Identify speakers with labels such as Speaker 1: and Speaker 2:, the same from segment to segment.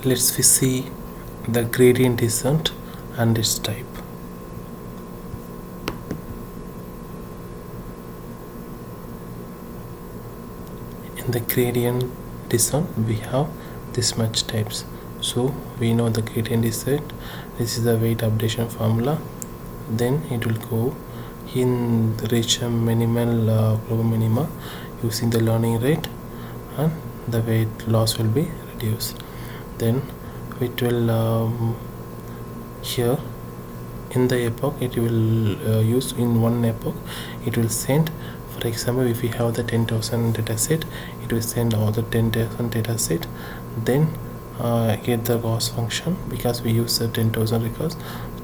Speaker 1: let's see the gradient descent and its type. In the gradient descent we have this much types. So we know the gradient descent, this is the weight updation formula, then it will go in reach a minimal global minima using the learning rate, and the weight loss will be reduced. Then it will here in the epoch it will use in one epoch it will send. For example, if we have the 10,000 data set, it will send all the 10,000 data set, then get the cost function because we use the 10,000 records,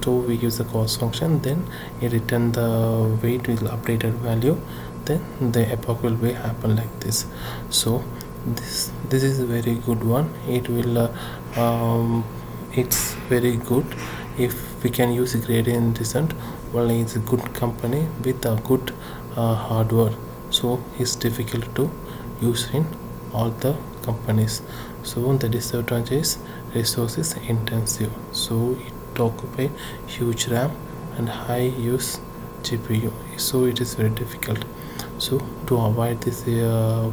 Speaker 1: so we use the cost function, then it return the weight with updated value, then the epoch will be happen like this. So this is a very good one. It will it's very good if we can use gradient descent. Well, it's a good company with a good hardware, so it's difficult to use in all the companies. So the disadvantage is resources intensive, so it occupies huge RAM and high use GPU, so it is very difficult. So to avoid this to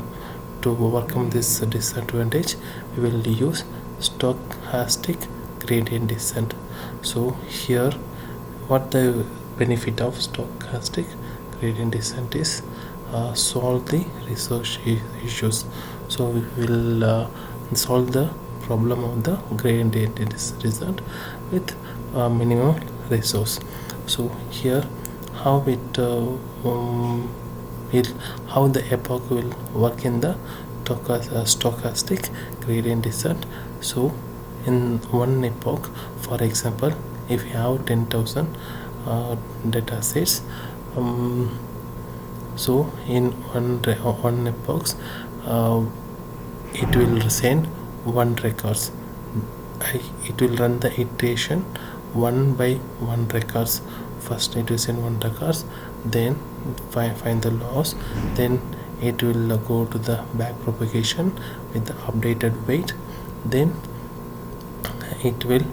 Speaker 1: overcome this disadvantage, we will use stochastic gradient descent. So here what the benefit of stochastic gradient descent is solve the resource issues. So we will solve the problem of the gradient descent with minimum resource. So here how how the epoch will work in the stochastic gradient descent. So in one epoch, for example, if you have 10,000 data sets, so in one epoch it will send one records. It will run the iteration one by one records. First it will send one records, then find the loss, then it will go to the back propagation with the updated weight, then it will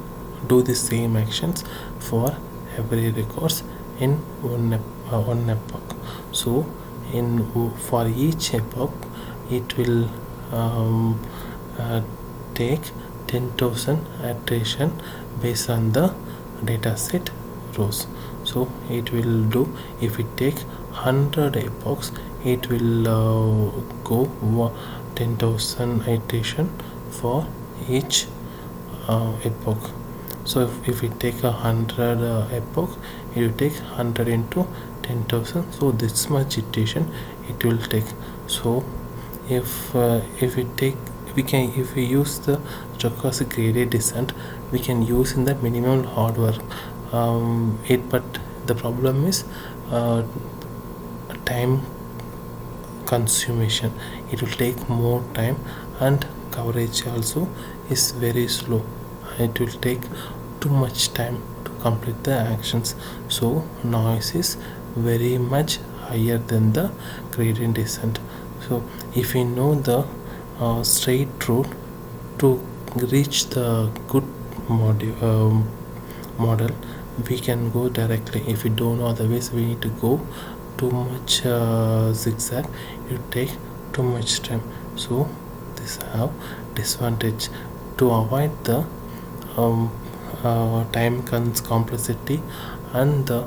Speaker 1: do the same actions for every records in one epoch. So for each epoch it will take 10,000 iteration based on the data set rows. So it will do, if it take 100 epochs, it will go 10,000 iteration for each epoch. So if it take 100 epoch, it will take 100 into 10,000, so this much iteration it will take. So if we use the stochastic gradient descent, we can use in the minimum hardware. But the problem is time consumption. It will take more time, and coverage also is very slow. It will take too much time to complete the actions, so noise is very much higher than the gradient descent. So if we know the straight route to reach the good model, we can go directly. If we don't know otherwise, we need to go too much zigzag, it will take too much time. So this have disadvantage. To avoid the time complexity and the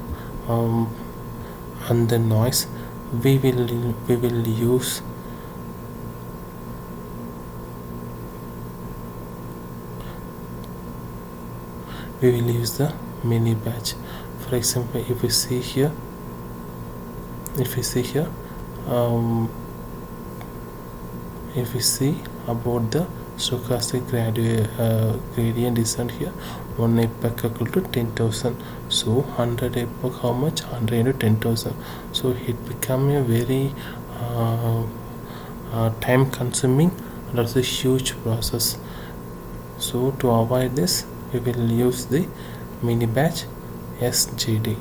Speaker 1: noise, we will use the mini batch. For example, if we see here if we see about the stochastic gradient descent, here one epoch equal to 10,000, so 100 epoch, how much? 100 into 10,000, so it become a very time consuming and also huge process. So to avoid this, we will use the mini batch SGD.